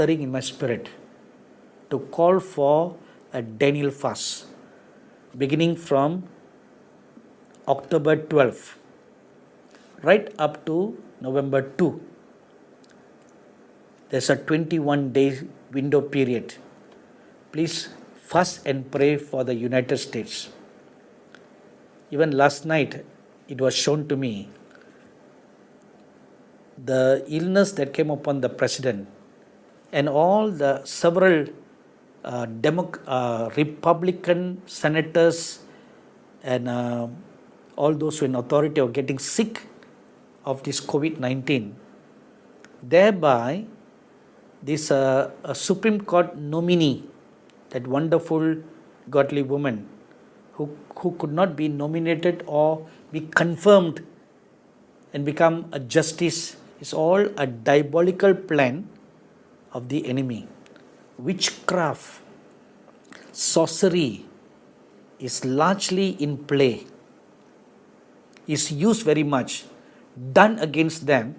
stirring in my spirit to call for a Daniel fast beginning from October 12th right up to November 2. There's a 21-day window period. Please fast and pray for the United States. Even last night, it was shown to me the illness that came upon the president and all the several Republican senators and all those who in authority are getting sick of this COVID-19. Thereby, this a Supreme Court nominee, that wonderful godly woman who could not be nominated or be confirmed and become a justice, is all a diabolical plan of the enemy. Witchcraft, sorcery is largely in play, is used very much, done against them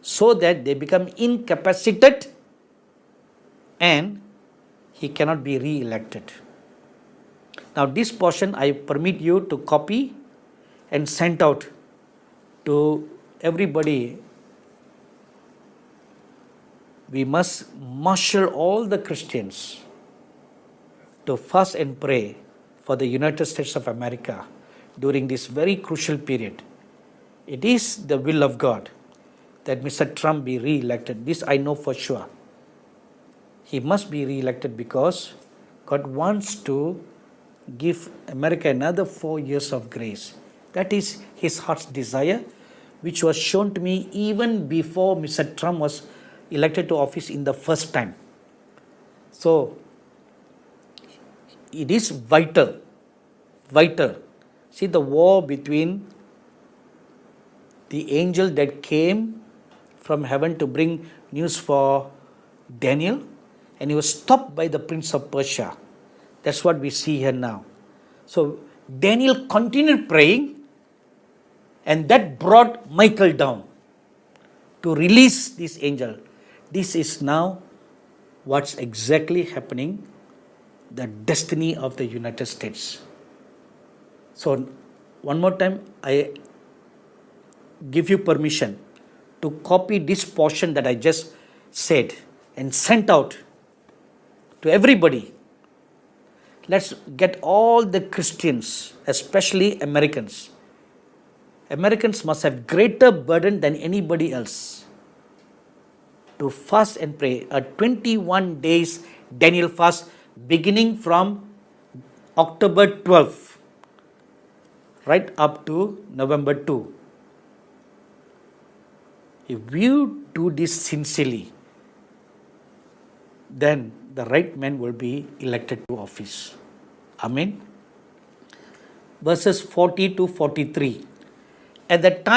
so that they become incapacitated and he cannot be re-elected. Now this portion I permit you to copy and send out to everybody. We must marshal all the Christians to fast and pray for the United States of America during this very crucial period. It is the will of God that Mr. Trump be re-elected. This I know for sure. He must be re-elected because God wants to give America another 4 years of grace. That is his heart's desire, which was shown to me even before Mr. Trump was elected to office in the first time. So, it is vital. See the war between the angel that came from heaven to bring news for Daniel, and he was stopped by the prince of Persia. That's what we see here now. So Daniel continued praying, and that brought Michael down to release this angel. This is now what's exactly happening, the destiny of the United States. So one more time, I give you permission to copy this portion that I just said and sent out to everybody. Let's get all the Christians, especially Americans. Americans must have greater burden than anybody else to fast and pray. A 21 days Daniel fast beginning from October 12th right up to November 2. If you do this sincerely, then the right man will be elected to office. Amen. Verses 40 to 43. At the time